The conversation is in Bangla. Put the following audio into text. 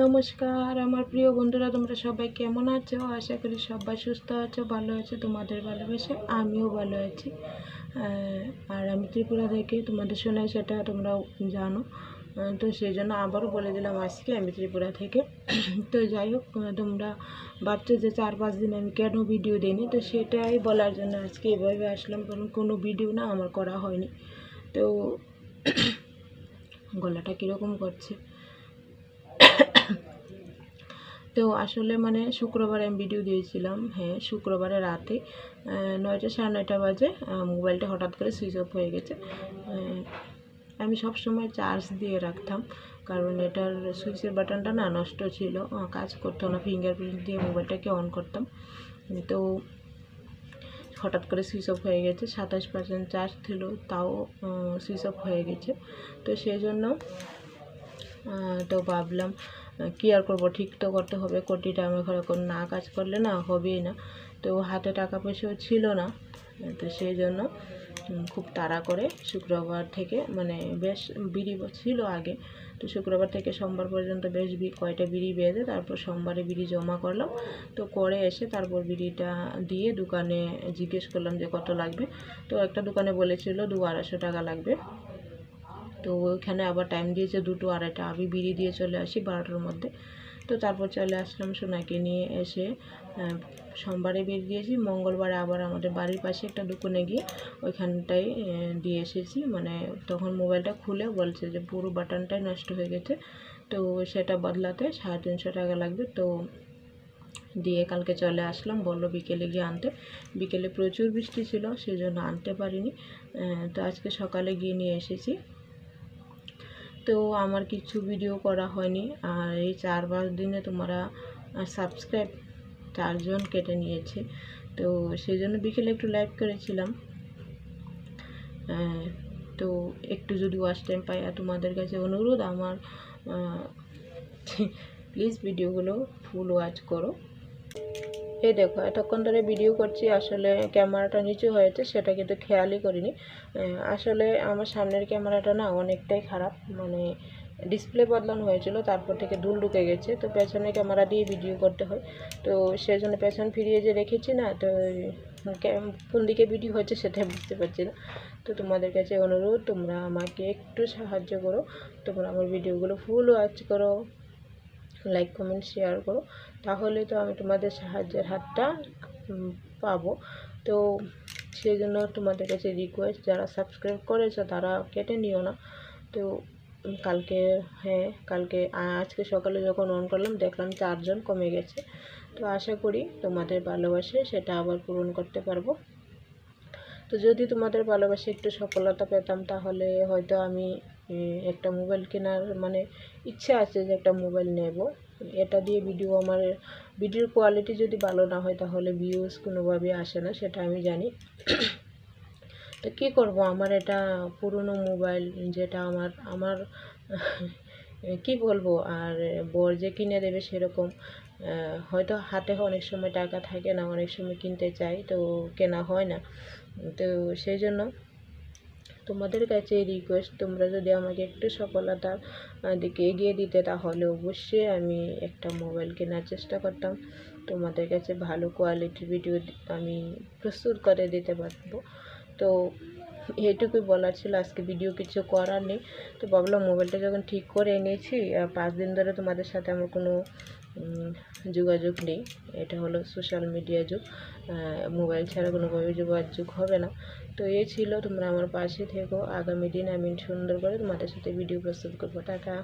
নমস্কার আমার প্রিয় বন্ধুরা, তোমরা সবাই কেমন আছো? আশা করি সবাই সুস্থ আছো, ভালো আছো। তোমাদের ভালোবাসে আমিও ভালো আছি। আর আমি ত্রিপুরা থেকে তোমাদের শোনাই, সেটা তোমরাও জানো। তো সেই জন্য আবারও বলে দিলাম আজকে আমি ত্রিপুরা থেকে। তো যাই হোক, তোমরা ভাবছো যে 4-5 দিন আমি কেন ভিডিও দিইনি, তো সেটাই বলার জন্য আজকে এভাবে আসলাম, কারণ কোনো ভিডিও না আমার করা হয়নি। তো গলাটা কীরকম করছে। তো আসলে মানে শুক্রবারে আমি ভিডিও দিয়েছিলাম, হ্যাঁ শুক্রবারে রাতে 9টা 9:30 বাজে মোবাইলটা হঠাৎ করে সুইচ অফ হয়ে গেছে। আমি সব সময় চার্জ দিয়ে রাখতাম, কারণ এটার সুইচের বাটনটা না নষ্ট ছিল, কাজ করতো না। ফিঙ্গারপ্রিন্ট দিয়ে মোবাইলটাকে অন করতাম, তো হঠাৎ করে সুইচ অফ হয়ে গেছে। 27% চার্জ ছিল, তাও সুইচ অফ হয়ে গেছে। তো সেই জন্য তো ভাবলাম কী আর করবো, ঠিক তো করতে হবে। কোটিটা আমি এখন না কাজ করলে না হবেই না। তো হাতে টাকা পয়সাও ছিল না, তো সেই জন্য খুব তাড়া করে শুক্রবার থেকে, মানে বেশ বিড়ি ছিল আগে, তো শুক্রবার থেকে সোমবার পর্যন্ত বেশ কয়টা বিড়ি বেঁধে তারপর সোমবারে বিড়ি জমা করলাম। তো করে এসে তারপর বিড়িটা দিয়ে দোকানে জিজ্ঞেস করলাম যে কত লাগবে। তো একটা দোকানে বলেছিল 200-250 টাকা লাগবে। তো ওইখানে আবার টাইম দিয়েছে 2টো 2:30। আমি বিড়ি দিয়ে চলে আসি 12টার মধ্যে। তো তারপর চলে আসলাম সোনাকে নিয়ে। এসে সোমবারে বিড়ি দিয়েছি, মঙ্গলবারে আবার আমাদের বাড়ির পাশে একটা দোকানে গিয়ে ওইখানটাই দিয়ে এসেছি। মানে তখন মোবাইলটা খুলে বলছে যে পুরো বাটনটাই নষ্ট হয়ে গেছে, তো সেটা বদলাতে 350 টাকা লাগবে। তো দিয়ে কালকে চলে আসলাম, বললো বিকেলে গিয়ে আনতে। বিকেলে প্রচুর বৃষ্টি ছিল, সেই জন্য আনতে পারিনি। তো আজকে সকালে গিয়ে নিয়ে এসেছি। তো আমার কিছু ভিডিও করা হয়নি, আর এই 4-5 দিনে তোমরা সাবস্ক্রাইব 4 জন কেটে নিয়েছে। তো সেই জন্য বিকেলে একটু লাইভ করেছিলাম। তো একটু যদি ওয়াচ টাইম পাই, আর তোমাদের কাছে অনুরোধ আমার, প্লিজ ভিডিওগুলো ফুল ওয়াচ করো। এই দেখো এতক্ষণ ধরে ভিডিও করছি, আসলে ক্যামেরাটা নিচু হয়েছে সেটা কিন্তু খেয়ালই করিনি। আসলে আমার সামনের ক্যামেরাটা না অনেকটাই খারাপ, মানে ডিসপ্লে বদলানো হয়েছিল, তারপর থেকে ধুল ঢুকে গেছে। তো পেছনের ক্যামেরা দিয়ে ভিডিও করতে হয়, তো সেই জন্য পেছন ফিরিয়ে যে রেখেছি না, তো কোন দিকে ভিডিও হচ্ছে সেটাই বুঝতে পারছি না। তো তোমাদের কাছে অনুরোধ, তোমরা আমাকে একটু সাহায্য করো, তোমরা আমার ভিডিওগুলো ফুল ওয়াচ করো, লাইক কমেন্ট শেয়ার করো, তাহলে তো আমি তোমাদের সাহায্যের হাতটা পাবো। তো সেই জন্য তোমাদের কাছে রিকোয়েস্ট, যারা সাবস্ক্রাইব করেছো তারা কেটে নিও না। তো আজকে সকালে যখন অন করলাম দেখলাম 4 জন কমে গেছে। তো আশা করি তোমাদের ভালোবাসে সেটা আবার পূরণ করতে পারবো। তো যদি তোমাদের ভালোবাসে একটু সফলতা পেতাম, তাহলে হয়তো আমি একটা মোবাইল কেনার মানে ইচ্ছা আছে যে একটা মোবাইল নেব। এটা দিয়ে আমার ভিডিওর কোয়ালিটি যদি ভালো না হয় তাহলে ভিউজ কোনোভাবেই আসে না, সেটা আমি জানি। তো কী করব, আমার এটা পুরনো মোবাইল, যেটা আমার কি বলবো, আর বর যে কিনে দেবে সেরকম হয়তো হাতে অনেক সময় টাকা থাকে না, অনেক সময় কিনতে চাই তো কেনা হয় না। তো সেই জন্য তোমাদের কাছে রিকোয়েস্ট, তোমরা যদি আমাকে একটু সফলতার দিকে এগিয়ে দিতে, তাহলে অবশ্যই আমি একটা মোবাইল কেনার চেষ্টা করতাম। তোমাদের কাছে ভালো কোয়ালিটির ভিডিও আমি প্রস্তুত করে দিতে পারবো। তো এইটুকুই বলার ছিল, আজকে ভিডিও কিছু করার নেই। তো ভাবলাম মোবাইলটা যখন ঠিক করে এনেছি, 5 দিন ধরে তোমাদের সাথে আমার কোনো যোগাযোগ নেই। এটা হলো সোশ্যাল মিডিয়া যুগ, মোবাইল ছাড়া কোনোভাবে যোগাযোগ হবে না। তো এই ছিল, তোমরা আমার পাশে থেকো। আগামী দিন আমি সুন্দর করে তোমাদের সাথে ভিডিও প্রস্তুত করবো। টাটা।